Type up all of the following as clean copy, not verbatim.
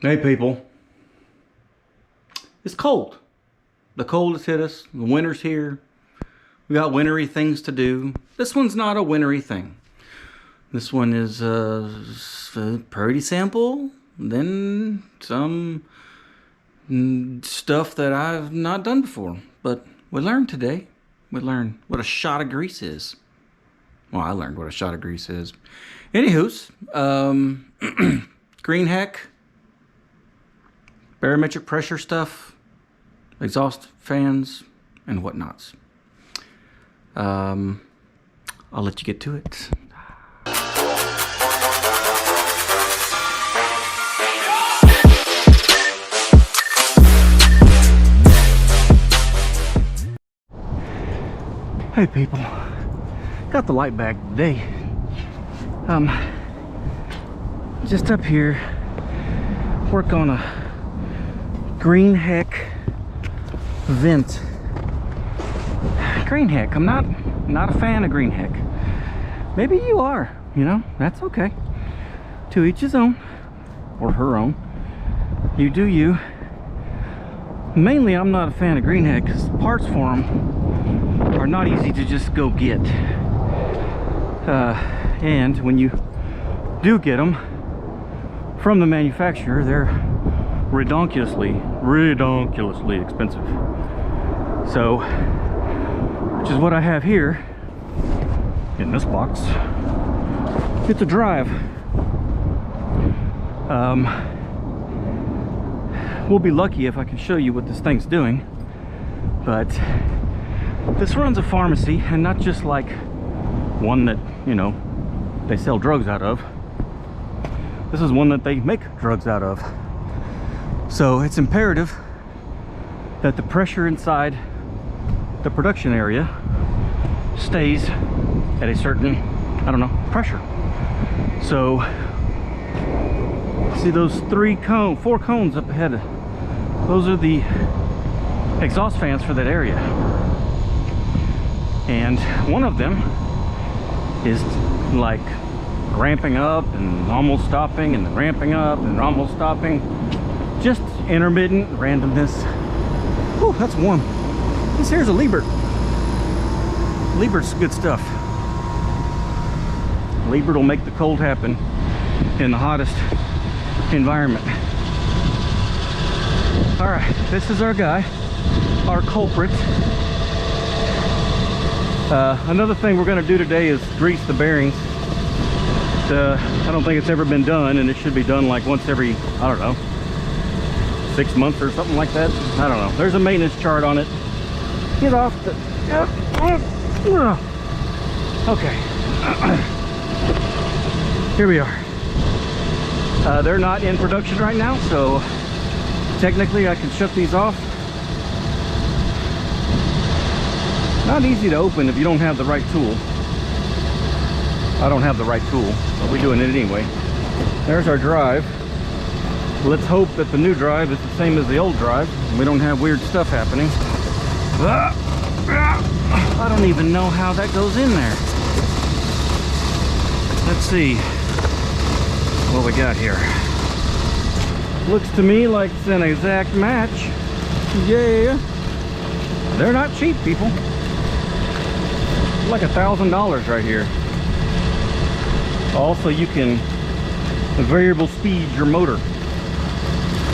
Hey people, it's cold. The cold has hit us. The winter's here. We got wintry things to do. This one's not a wintry thing. This one is pretty simple. Then some stuff that I've not done before. But we learned today. We learned what a shot of grease is. Well, I learned what a shot of grease is. Anywho's, Greenheck, barometric pressure stuff, exhaust fans, and whatnots. I'll let you get to it. Hey people, got the light back today. Just up here, work on a Greenheck vent. Greenheck, I'm not a fan of Greenheck. Maybe you are, you know, that's okay. To each his own, or her own. You do you. Mainly, I'm not a fan of Greenheck because parts for them are not easy to just go get. And when you do get them from the manufacturer, they're redonkulously expensive. So, which is what I have here in this box. It's a drive. We'll be lucky if I can show you what this thing's doing, but this runs a pharmacy, and not just like one that, you know, they sell drugs out of. This is one that they make drugs out of. So it's imperative that the pressure inside the production area stays at a certain, I don't know, pressure. So see those four cones up ahead? Those are the exhaust fans for that area. And one of them is like ramping up and almost stopping, and then ramping up and almost stopping. Just intermittent randomness. Oh, that's warm. This here's a Liebert. Liebert's good stuff. Liebert will make the cold happen in the hottest environment. All right, this is our guy, our culprit. Another thing we're going to do today is grease the bearings. I don't think it's ever been done, and it should be done like once every, I don't know, 6 months or something like that. I don't know. There's a maintenance chart on it. Get off the... Okay. Here we are. They're not in production right now, so technically I can shut these off. Not easy to open if you don't have the right tool. I don't have the right tool, but we're doing it anyway. There's our drive. Let's hope that the new drive is the same as the old drive and we don't have weird stuff happening. I don't even know how that goes in there. Let's see what we got here. Looks to me like it's an exact match. Yeah. They're not cheap, people. Like $1,000 right here. Also, you can variable speed your motor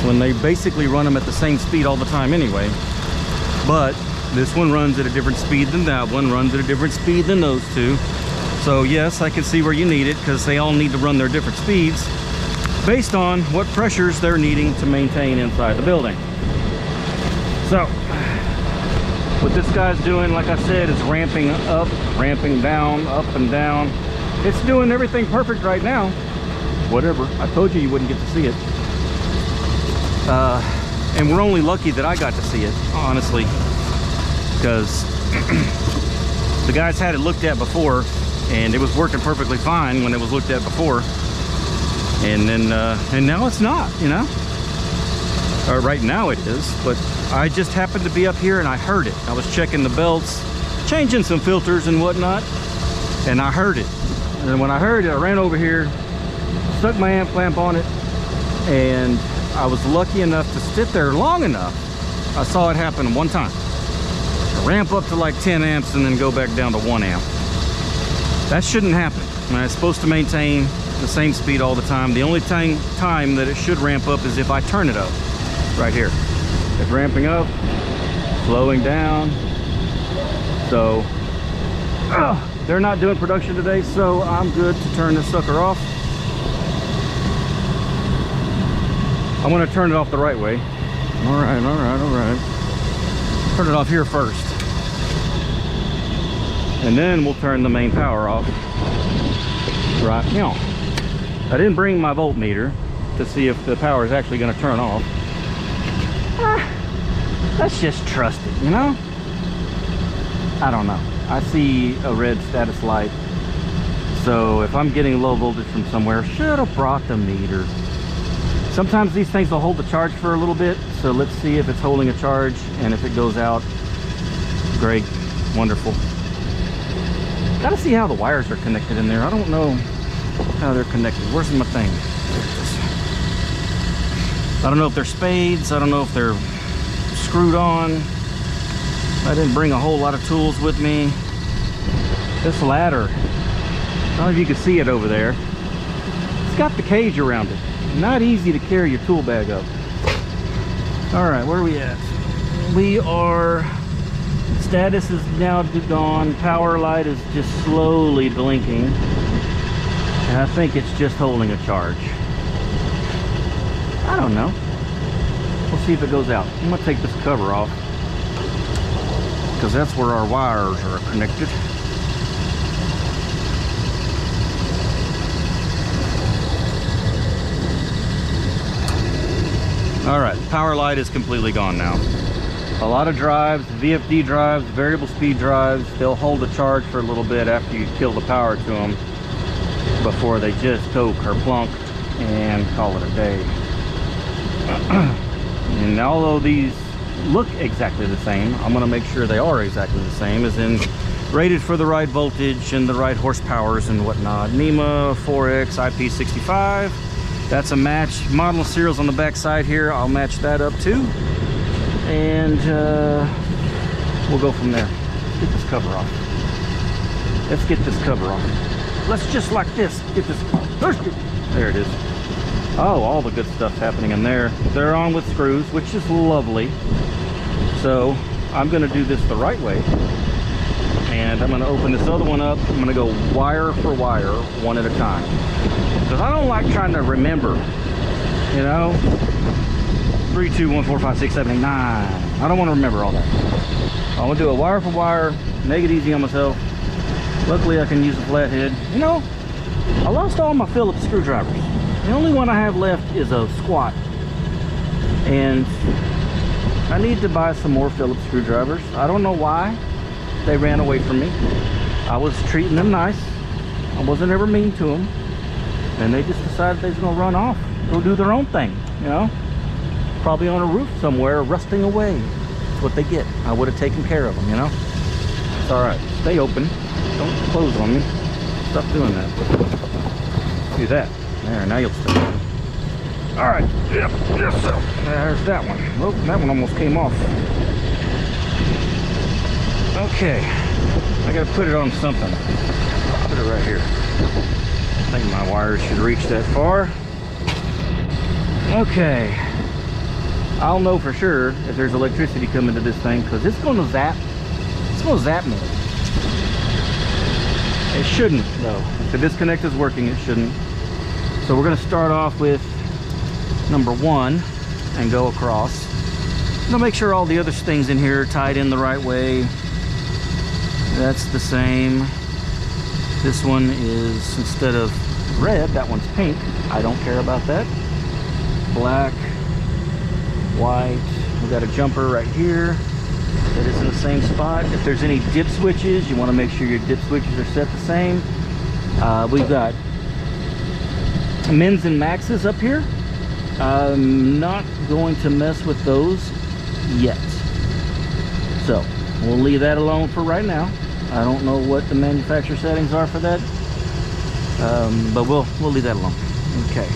when they basically run them at the same speed all the time anyway. But this one runs at a different speed than that one, runs at a different speed than those two. So yes, I can see where you need it, because they all need to run their different speeds based on what pressures they're needing to maintain inside the building. So what this guy's doing, like I said, is ramping up, ramping down, up and down. It's doing everything perfect right now. Whatever. I told you wouldn't get to see it. And we're only lucky that I got to see it, honestly, because the guys had it looked at before, and it was working perfectly fine when it was looked at before. And then, and now it's not, you know? Or right now it is, but I just happened to be up here and I heard it. I was checking the belts, changing some filters and whatnot, and I heard it. And when I heard it, I ran over here, stuck my amp clamp on it, and I was lucky enough to sit there long enough. I saw it happen one time. Ramp up to like 10 amps and then go back down to 1 amp. That shouldn't happen. It's supposed to maintain the same speed all the time. The only time that it should ramp up is if I turn it up. Right here. It's ramping up, slowing down. So they're not doing production today, so I'm good to turn this sucker off. I'm gonna turn it off the right way. All right. Turn it off here first. And then we'll turn the main power off. Right now. I didn't bring my voltmeter to see if the power is actually gonna turn off. Let's just trust it, you know? I don't know. I see a red status light. So if I'm getting low voltage from somewhere, should have brought the meter. Sometimes these things will hold the charge for a little bit. So let's see if it's holding a charge, and if it goes out, great, wonderful. Gotta see how the wires are connected in there. I don't know how they're connected. Where's my thing? I don't know if they're spades. I don't know if they're screwed on. I didn't bring a whole lot of tools with me. This ladder, I don't know if you can see it over there. It's got the cage around it. Not easy to carry your tool bag up. All right, where are we at? We are, status is now gone. Power light is just slowly blinking. And I think it's just holding a charge. I don't know. We'll see if it goes out. I'm gonna take this cover off, because that's where our wires are connected. All right, power light is completely gone now. A lot of drives, VFD drives, variable speed drives, they'll hold a charge for a little bit after you kill the power to them before they just go kerplunk and call it a day. And although these look exactly the same, I'm going to make sure they are exactly the same, as in rated for the right voltage and the right horsepowers and whatnot. NEMA 4X IP65. That's a match. Model serials on the back side here. I'll match that up too. And we'll go from there. Let's get this cover off. Let's get this cover off. Let's just like this. Get this. There it is. Oh, all the good stuff's happening in there. They're on with screws, which is lovely. So I'm going to do this the right way. And I'm going to open this other one up. I'm going to go wire for wire, one at a time. Because I don't like trying to remember, you know, 3, 2, 1, 4, 5, 6, 7, 8, 9. I don't want to remember all that. I'm going to do a wire for wire, make it easy on myself. Luckily, I can use a flathead. You know, I lost all my Phillips screwdrivers. The only one I have left is a squat. And I need to buy some more Phillips screwdrivers. I don't know why they ran away from me. I was treating them nice. I wasn't ever mean to them. And they just decided they was gonna run off, go do their own thing, you know? Probably on a roof somewhere, rusting away. That's what they get. I would have taken care of them, you know? It's all right, stay open. Don't close on me. Stop doing that. Do that. There, now you'll stay open. All right, yep, yes, sir. There's that one. Oh, that one almost came off. Okay, I gotta put it on something. Put it right here. I think my wires should reach that far. Okay, I'll know for sure if there's electricity coming to this thing, because it's going to zap. It's going to zap me. It shouldn't though. If the disconnect is working, it shouldn't. So we're going to start off with number 1 and go across. Now make sure all the other things in here are tied in the right way. That's the same. This one is, instead of red, that one's pink. I don't care about that. Black, white. We got a jumper right here that is in the same spot. If there's any dip switches, you want to make sure your dip switches are set the same. We've got mins and maxes up here. I'm not going to mess with those yet. So we'll leave that alone for right now. I don't know what the manufacturer settings are for that, but we'll leave that alone. Okay.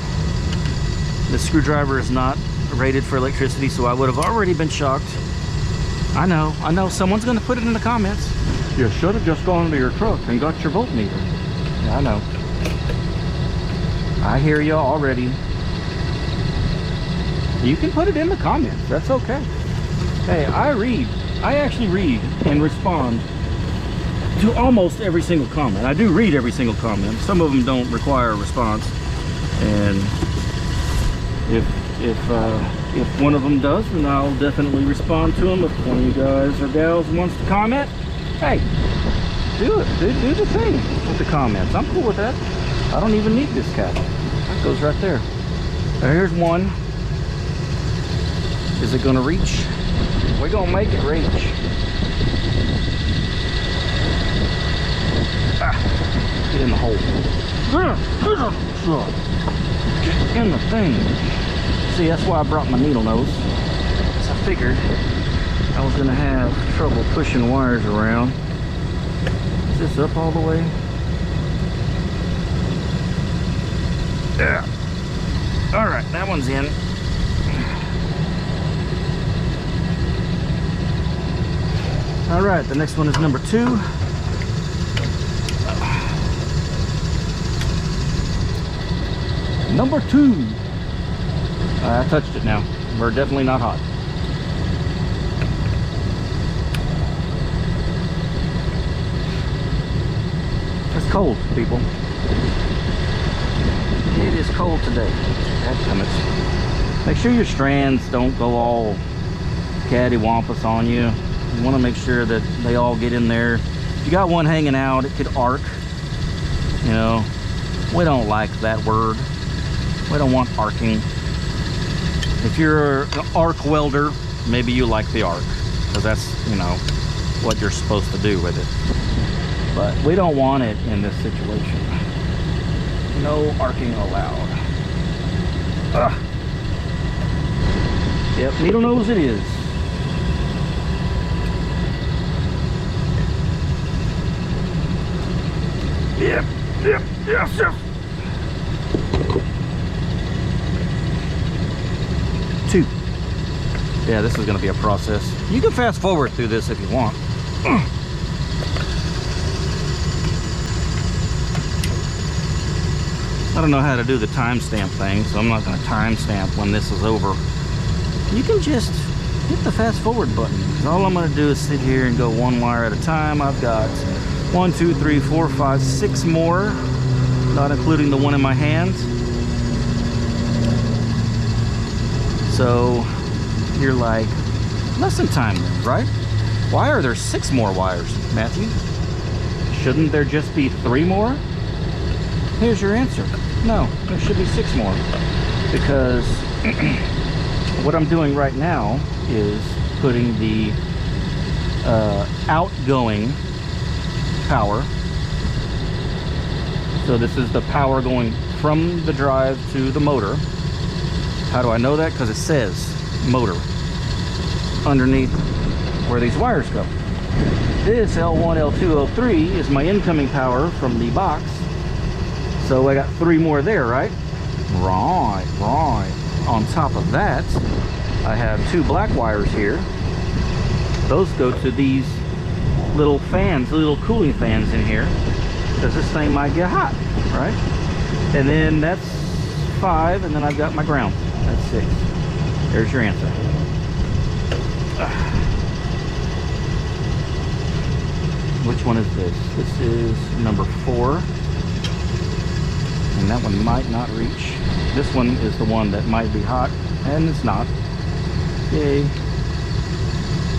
The screwdriver is not rated for electricity, so I would have already been shocked. I know, someone's gonna put it in the comments. You should have just gone to your truck and got your voltmeter. Yeah, I know. I hear you already. You can put it in the comments, that's okay. Hey, I actually read and respond to almost every single comment. I do read every single comment. Some of them don't require a response. And if one of them does, then I'll definitely respond to them. If one of you guys or gals wants to comment, hey, do it. Do the thing with the comments. I'm cool with that. I don't even need this cap. That goes right there. Here's one. Is it gonna reach? We're gonna make it reach. Get in the hole. Get in the thing. See, that's why I brought my needle nose. So I figured I was gonna have trouble pushing wires around. Is this up all the way? Yeah. All right, that one's in. All right, the next one is number 2. Number 2. I touched it now. We're definitely not hot. It's cold, people. It is cold today. Make sure your strands don't go all cattywampus on you. You want to make sure that they all get in there. If you got one hanging out, it could arc. You know, we don't like that word. We don't want arcing. If you're an arc welder, maybe you like the arc, because that's, you know, what you're supposed to do with it. But we don't want it in this situation. No arcing allowed. Ugh. Yep, needle nose it is. Yep, yes. Two. Yeah, this is going to be a process. You can fast forward through this if you want. I don't know how to do the timestamp thing, so I'm not going to timestamp when this is over. You can just hit the fast forward button. All I'm going to do is sit here and go one wire at a time. I've got 1, 2, 3, 4, 5, 6 more, not including the one in my hand. So you're like, lesson time then, right? Why are there 6 more wires, Matthew? Shouldn't there just be 3 more? Here's your answer. No, there should be 6 more. Because what I'm doing right now is putting the outgoing power. So this is the power going from the drive to the motor. How do I know that? Because it says motor underneath where these wires go. This L1, L2, L3 is my incoming power from the box. So I got 3 more there, right? Right. On top of that, I have 2 black wires here. Those go to these little fans, little cooling fans in here, because this thing might get hot, right? And then that's 5, and then I've got my ground. That's 6. There's your answer. Which one is this? This is number 4. And that one might not reach. This one is the one that might be hot, and it's not. Yay.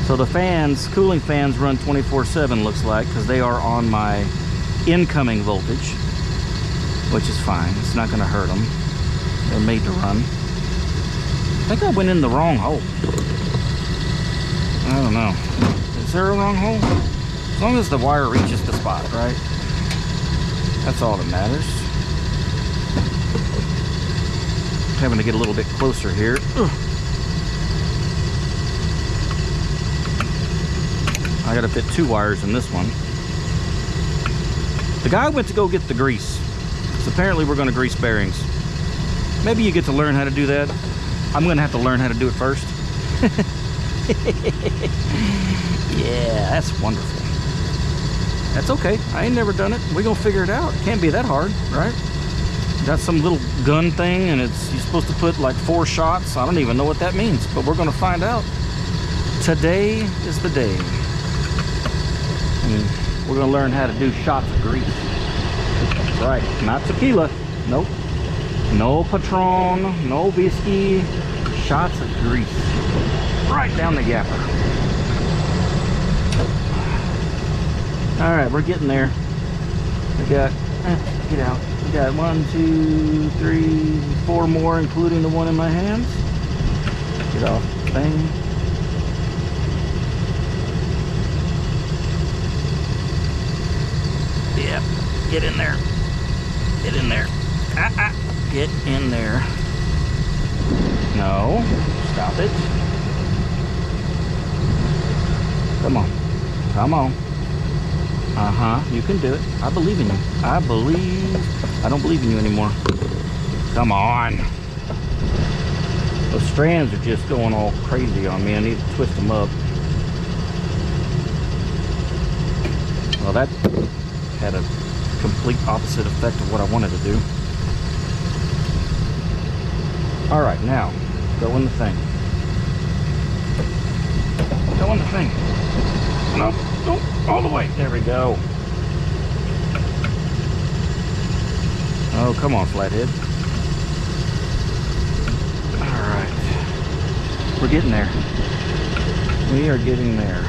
So the fans, cooling fans, run 24/7, looks like, because they are on my incoming voltage, which is fine. It's not going to hurt them. They're made to run. I think I went in the wrong hole. I don't know. Is there a wrong hole? As long as the wire reaches the spot, right? That's all that matters. Having to get a little bit closer here. Ugh. I gotta fit 2 wires in this one. The guy went to go get the grease. So apparently we're gonna grease bearings. Maybe you get to learn how to do that. I'm gonna have to learn how to do it first. Yeah, that's wonderful. That's okay. I ain't never done it. We're gonna figure it out. It can't be that hard, right? Got some little gun thing, and you're supposed to put like 4 shots. I don't even know what that means, but we're gonna find out. Today is the day. And we're gonna learn how to do shots of grease. That's right, not tequila. Nope. No Patron, no whiskey. Shots of grease. Right down the yapper. All right, we're getting there. We got, get out. We got 1, 2, 3, 4 more, including the one in my hands. Get off the thing. Yeah, get in there. Get in there. Get in there. No, stop it. Come on. Come on. You can do it. I believe in you. I don't believe in you anymore. Come on. Those strands are just going all crazy on me. I need to twist them up. Well, that had a complete opposite effect of what I wanted to do. All right, now go in the thing. Go in the thing. No, no, all the way. There we go. Oh, come on, flathead. All right. We're getting there. We are getting there.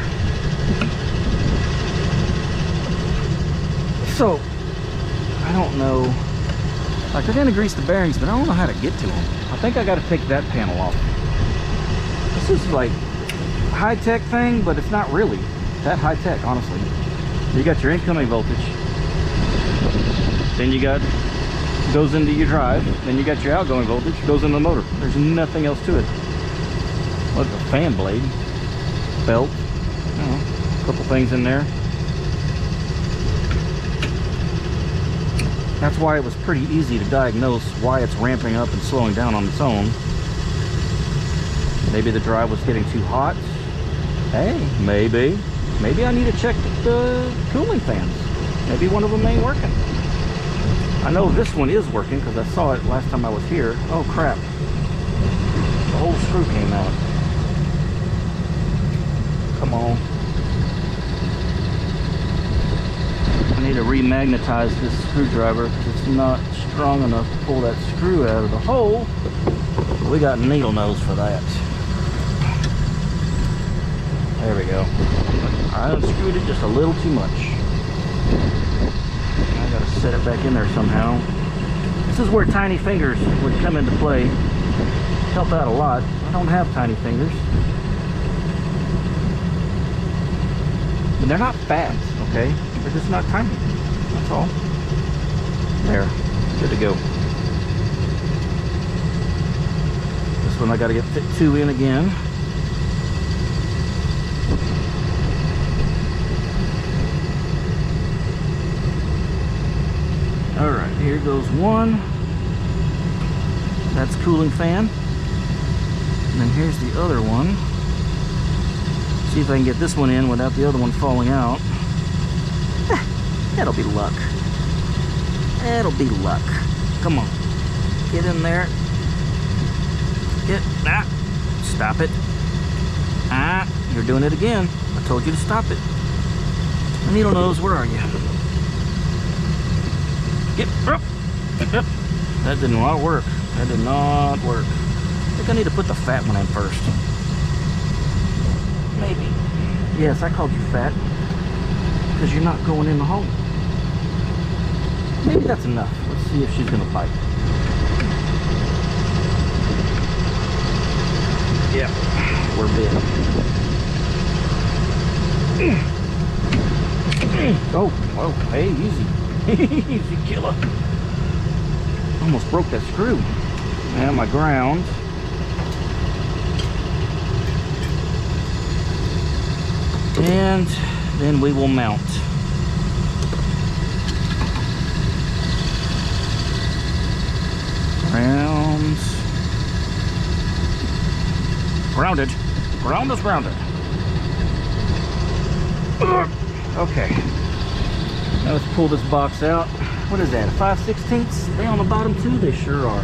So, I don't know. Like, they're going to grease the bearings, but I don't know how to get to them. I think I got to take that panel off. This is like high-tech thing, but it's not really that high-tech, honestly. You got your incoming voltage, then you got goes into your drive, then you got your outgoing voltage, goes into the motor. There's nothing else to it. Look, a fan blade, belt, you know, a couple things in there. That's why it was pretty easy to diagnose why it's ramping up and slowing down on its own. Maybe the drive was getting too hot. Hey, maybe I need to check the cooling fans. Maybe one of them ain't working. I know this one is working because I saw it last time I was here. Oh crap. The whole screw came out. Come on. I need to remagnetize this screwdriver because it's not strong enough to pull that screw out of the hole. We got needle nose for that. There we go. I unscrewed it just a little too much. I gotta set it back in there somehow. This is where tiny fingers would come into play. Help out a lot. I don't have tiny fingers. But they're not fat, okay? They're just not tiny. That's all. There. Good to go. This one I gotta get fit 2 in again. Alright, here goes one. That's cooling fan. And then here's the other one. See if I can get this one in without the other one falling out. That'll be luck. That'll be luck. Come on. Get in there. Get that. Stop it. You're doing it again. I told you to stop it. The needle nose, where are you? Get up. That did not work. That did not work. I think I need to put the fat one in first. Maybe. Yes, I called you fat because you're not going in the hole. Maybe that's enough. Let's see if she's gonna bite. Yeah, we're big. Oh, hey, easy. Easy killer. Almost broke that screw. And my ground. And then we will mount. Ground. Grounded. Ground is grounded. Okay. Now let's pull this box out. What is that, a 5/16? They on the bottom too? They sure are.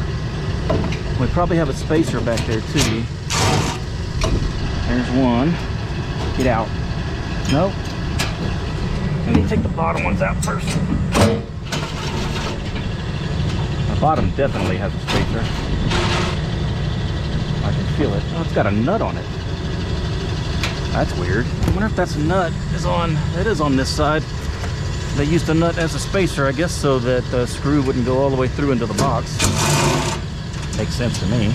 We probably have a spacer back there too. There's one. Get out. Nope. Let me take the bottom ones out first. The bottom definitely has a spacer. I can feel it. Oh, it's got a nut on it. That's weird. I wonder if that's a nut it is on this side. They used a nut as a spacer, I guess, so that the screw wouldn't go all the way through into the box. Makes sense to me.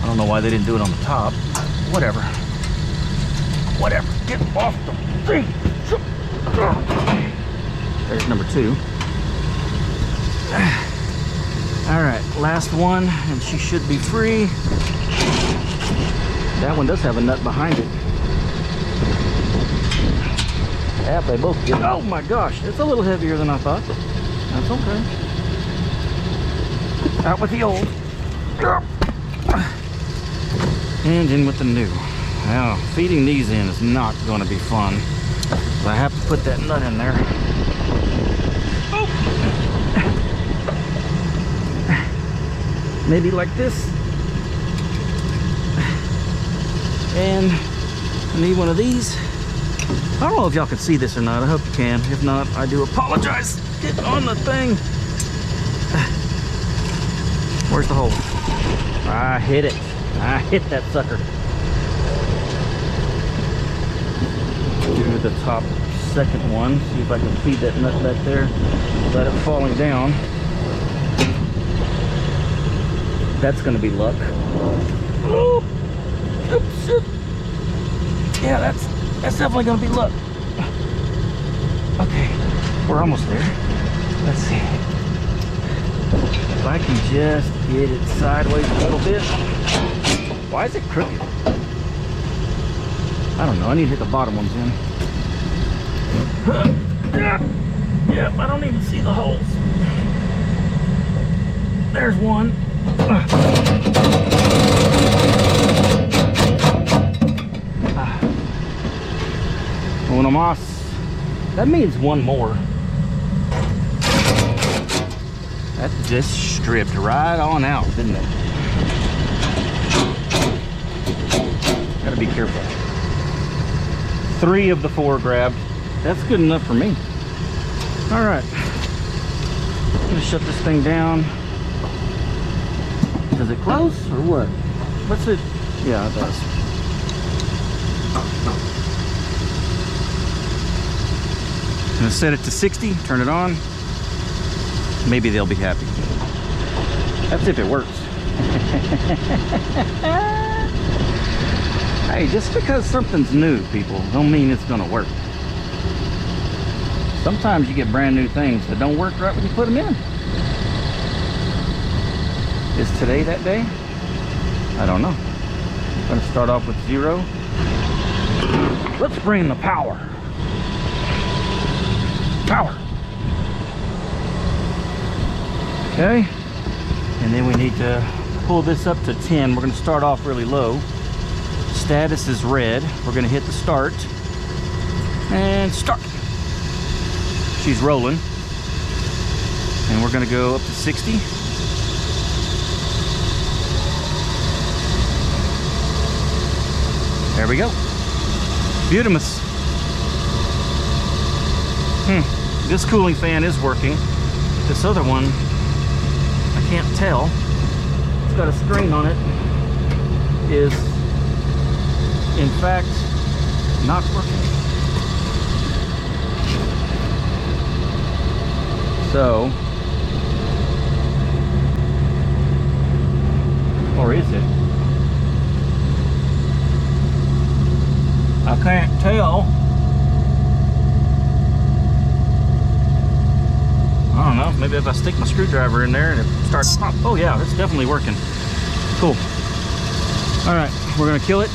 I don't know why they didn't do it on the top. Whatever. Whatever. Get off the thing. There's number 2. All right, last one, and she should be free. That one does have a nut behind it. Yeah, they both get it. Oh my gosh, it's a little heavier than I thought. That's okay. Out with the old. And in with the new. Now, feeding these in is not going to be fun. So I have to put that nut in there. Oh. Maybe like this. And I need one of these. I don't know if y'all can see this or not. I hope you can. If not, I do apologize. Get on the thing. Where's the hole? I hit it. I hit that sucker. Do the top second one. See if I can feed that nut back there without it falling down. That's going to be luck. Oh, oops, shit. Yeah, that's definitely going to be luck. Okay, we're almost there. Let's see. If I can just get it sideways a little bit. Why is it crooked? I don't know. I need to hit the bottom ones in. Yep, I don't even see the holes. There's one. Uno más. That means one more. That just stripped right on out, didn't it? Gotta be careful. 3 of the 4 grabbed. That's good enough for me. All right. I'm gonna shut this thing down. Does it close or what? What's it? Yeah, it does. I'm gonna set it to 60, turn it on. Maybe they'll be happy. That's if it works. Hey, just because something's new, people, don't mean it's gonna work. Sometimes you get brand new things that don't work right when you put them in. Is today that day? I don't know. I'm gonna start off with 0. Let's bring the power. Power. Okay. And then we need to pull this up to 10. We're gonna start off really low. Status is red. We're gonna hit the start. And start. She's rolling. And we're gonna go up to 60. There we go. Beautimous. This cooling fan is working. This other one, I can't tell. It's got a string on it. Is, in fact, not working. So, or is it? I can't tell. I don't know, maybe if I stick my screwdriver in there and it starts pop. Oh yeah, it's definitely working. Cool. All right, we're gonna kill it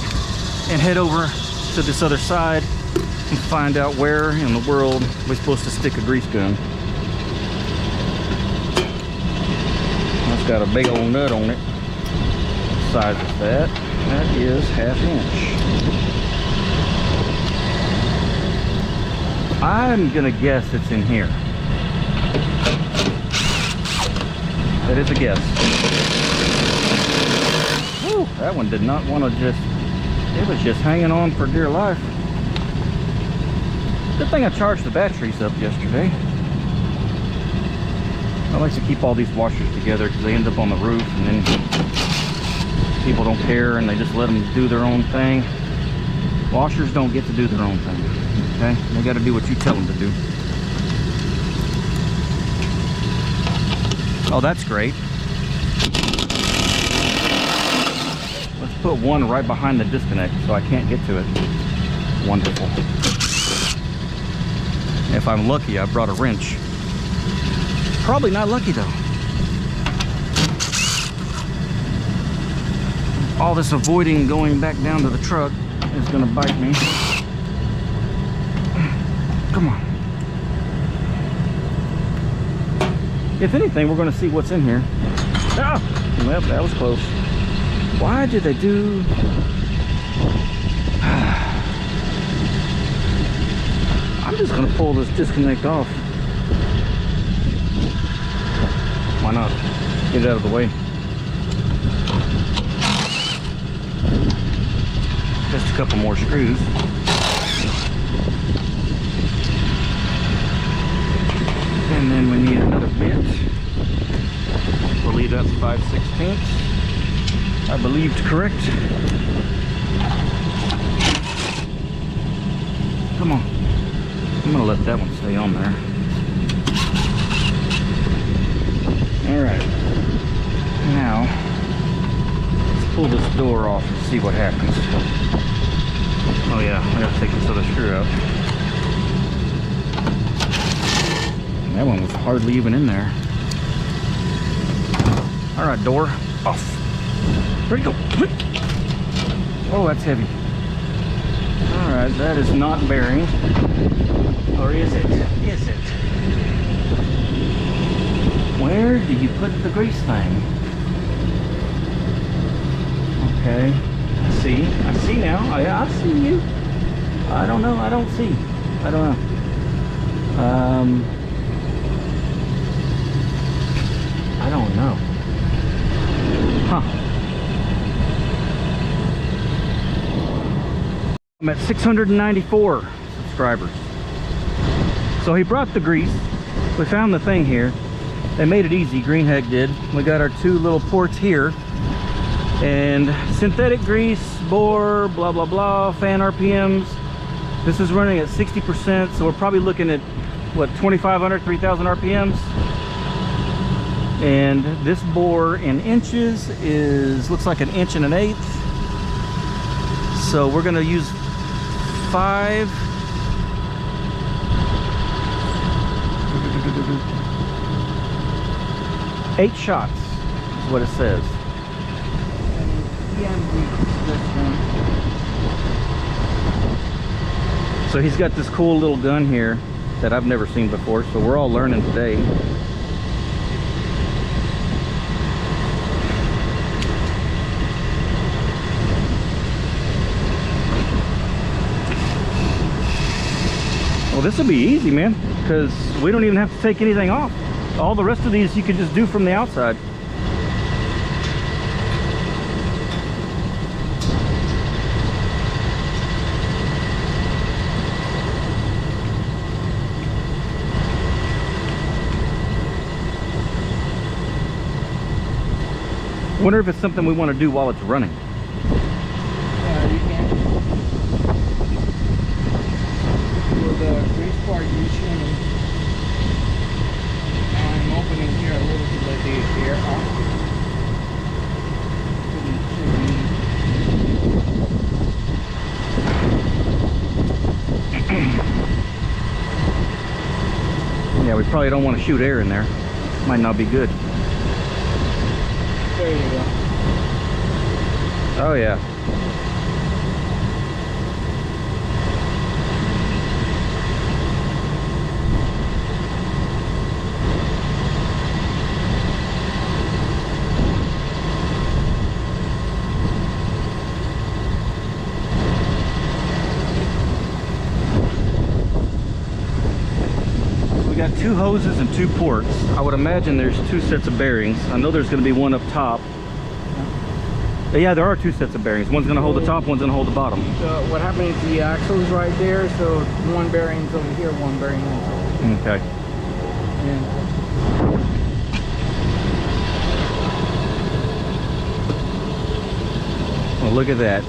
and head over to this other side and find out where in the world we're supposed to stick a grease gun. That's got a big old nut on it. What size is that? That is 1/2 inch. I'm gonna guess it's in here. That is a guess. Whew, that one did not want to just, it was just hanging on for dear life. Good thing I charged the batteries up yesterday. I like to keep all these washers together because they end up on the roof and then people don't care and they just let them do their own thing. Washers don't get to do their own thing, okay? They got to do what you tell them to do. Oh, that's great. Let's put one right behind the disconnect so I can't get to it. Wonderful. If I'm lucky, I brought a wrench. Probably not lucky though. All this avoiding going back down to the truck is gonna bite me. Come on. If anything, we're gonna see what's in here. Ah! Well, that was close. Why did they do... I'm just gonna pull this disconnect off. Why not? Get it out of the way. Just a couple more screws. And then we need another bit. I believe that's 5/16. I believed correct. Come on. I'm gonna let that one stay on there. All right. Now, let's pull this door off and see what happens. Oh yeah, I gotta take this other screw out. That one was hardly even in there. All right, door off. Ready to go. Oh, that's heavy. All right, that is not bearing. Or is it? Is it? Where do you put the grease thing? Okay. I see now. I see you. I don't know. I don't see. I don't know. I don't know. Huh. I'm at 694 subscribers. So he brought the grease. We found the thing here. They made it easy, Greenheck did. We got our 2 little ports here. And synthetic grease, bore, blah, blah, blah, fan RPMs. This is running at 60%, so we're probably looking at, what, 2,500, 3,000 RPMs. And this bore in inches is, looks like 1 1/8 inches. So we're gonna use 8 shots is what it says. So he's got this cool little gun here that I've never seen before, so we're all learning today. Well, this will be easy, man, because we don't even have to take anything off. All the rest of these you can just do from the outside. Wonder if it's something we want to do while it's running. You can. For the grease part, usually I'm opening here a little to let the air off. Yeah, we probably don't want to shoot air in there. Might not be good. There you go. Oh yeah. got 2 hoses and 2 ports. I would imagine there's 2 sets of bearings. I know there's going to be one up top. Yeah, there are 2 sets of bearings. One's going to hold the top, one's going to hold the bottom. So what happened is the axle's right there, so one bearing's over here, one bearing over here. Okay. Yeah. Well, look at that.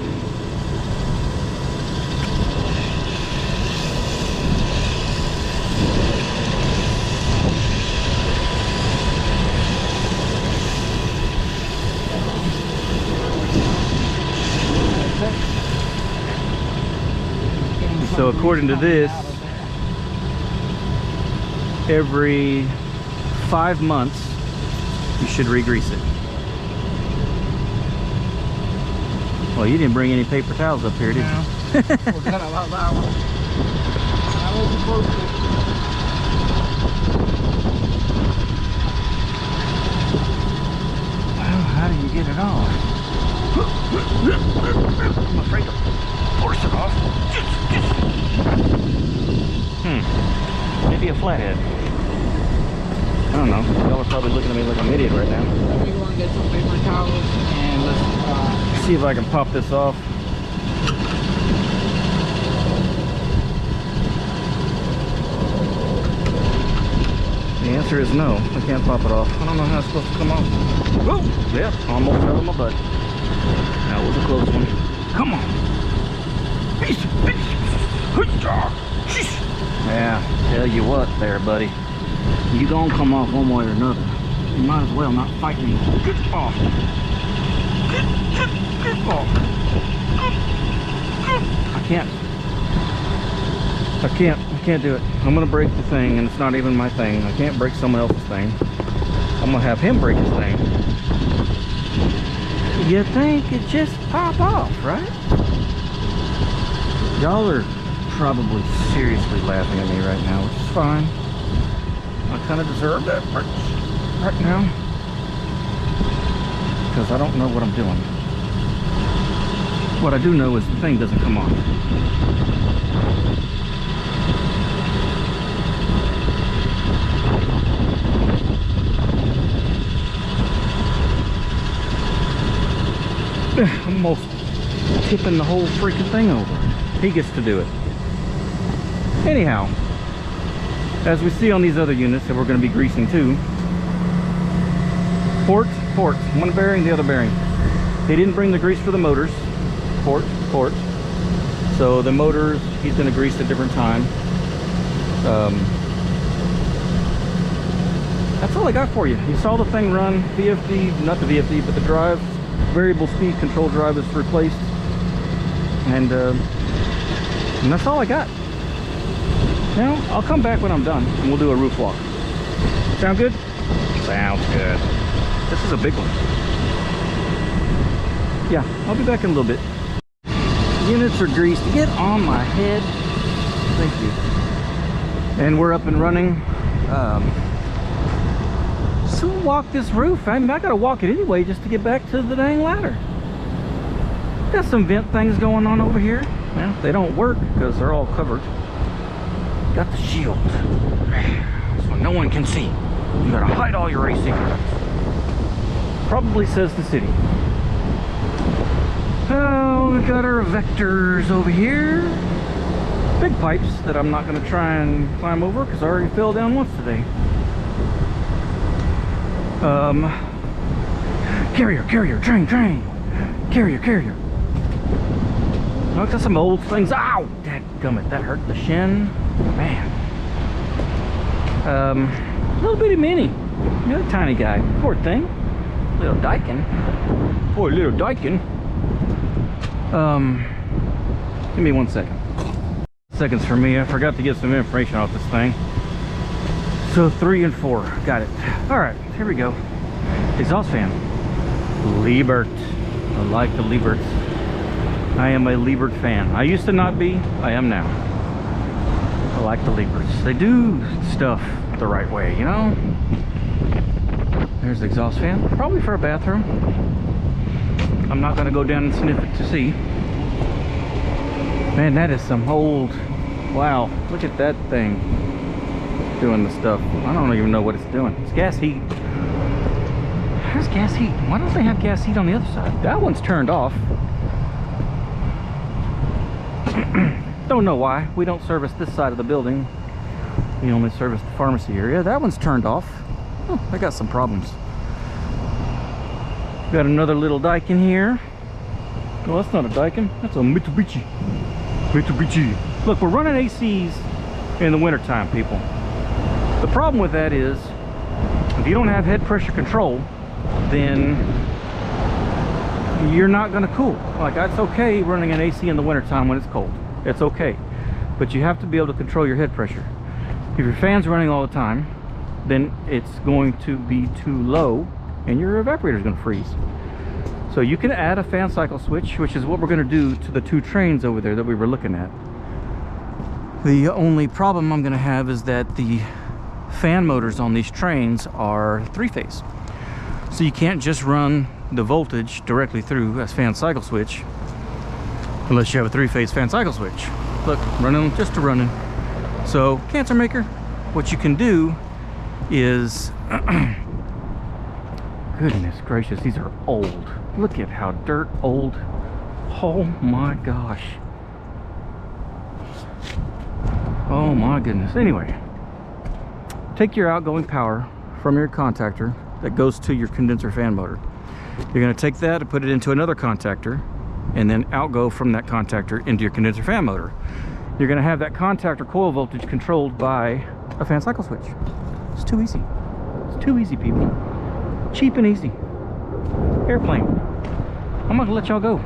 So according to this, every 5 months you should re-grease it. Well, you didn't bring any paper towels up here, did you? Forgot about that one. I was supposed to. Well, how do you get it on? I'm afraid to force it off. Maybe a flathead. I don't know. Y'all are probably looking at me like I'm an idiot right now. Let me go and get some paper towels and let's see if I can pop this off. The answer is no. I can't pop it off. I don't know how it's supposed to come off. Whoa! Yep, almost fell on my butt. That was a close one. Come on. Yeah, tell you what there, buddy. You gonna come off one way or another. You might as well not fight me. Get off. Get off. I can't do it. I'm gonna break the thing, and it's not even my thing. I can't break someone else's thing. I'm gonna have him break his thing. You think it just pop off, right? Y'all are probably seriously laughing at me right now, which is fine. I kind of deserve that right now, because I don't know what I'm doing. What I do know is the thing doesn't come off. I'm almost tipping the whole freaking thing over. He gets to do it. Anyhow, as we see on these other units that we're going to be greasing too, port, one bearing, the other bearing. He didn't bring the grease for the motors. Port. So the motors, he's going to grease at a different time. That's all I got for you. You saw the thing run. VFD, not the VFD, but the drive, variable speed control drive is replaced. And that's all I got. Now, I'll come back when I'm done and we'll do a roof walk. Sound good? Sounds good. This is a big one. Yeah, I'll be back in a little bit. Units are greased. Get on my head. Thank you. And we're up and running. So we'll walk this roof. I mean, I gotta walk it anyway just to get back to the dang ladder. Got some vent things going on over here. Well, they don't work because they're all covered. Got the shield so no one can see. You gotta hide all your AC secrets. Probably says the city. Oh, we got our vectors over here. Big pipes that I'm not gonna try and climb over because I already fell down once today. Carrier, train, carrier. Oh, got some old things. Ow! Dadgummit, that hurt the shin. Man. Little bitty mini. You're a tiny guy. Poor thing. Little Daikin. Poor little Daikin. Give me 1 second. Seconds for me. I forgot to get some information off this thing. So 3 and 4. Got it. Alright, here we go. Exhaust fan. Liebert. I like the Lieberts. I am a Liebert fan. I used to not be. I am now. I like the Lieberts. They do stuff the right way, you know? There's the exhaust fan. Probably for a bathroom. I'm not going to go down and sniff it to see. Man, that is some old... Wow, look at that thing. doing the stuff. I don't even know what it's doing. It's gas heat. There's gas heat. Why don't they have gas heat on the other side? That one's turned off. Don't know why. We don't service this side of the building. We only service the pharmacy area. That one's turned off. Oh, I got some problems. Got another little Daikin here. Well, that's not a Daikin. That's a Mitsubishi. Mitsubishi. Look, we're running ACs in the wintertime, people. The problem with that is, if you don't have head pressure control, then you're not going to cool. Like, it's okay running an AC in the wintertime when it's cold. It's okay. But you have to be able to control your head pressure. If your fan's running all the time, then it's going to be too low and your evaporator is going to freeze. So you can add a fan cycle switch, which is what we're going to do to the two trains over there that we were looking at. The only problem I'm going to have is that the fan motors on these trains are three-phase. So you can't just run the voltage directly through a fan cycle switch unless you have a three-phase fan cycle switch. Look, running just to running. So, Cancer Maker, what you can do is goodness gracious, these are old. Look at how dirt old. Oh my gosh. Oh my goodness. Anyway, take your outgoing power from your contactor that goes to your condenser fan motor. You're going to take that and put it into another contactor and then outgo from that contactor into your condenser fan motor. You're going to have that contactor coil voltage controlled by a fan cycle switch. It's too easy. It's too easy, people. Cheap and easy. Airplane. I'm not going to let y'all go.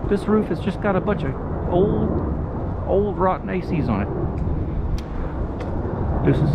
This roof has just got a bunch of old rotten ACs on it. Deuces.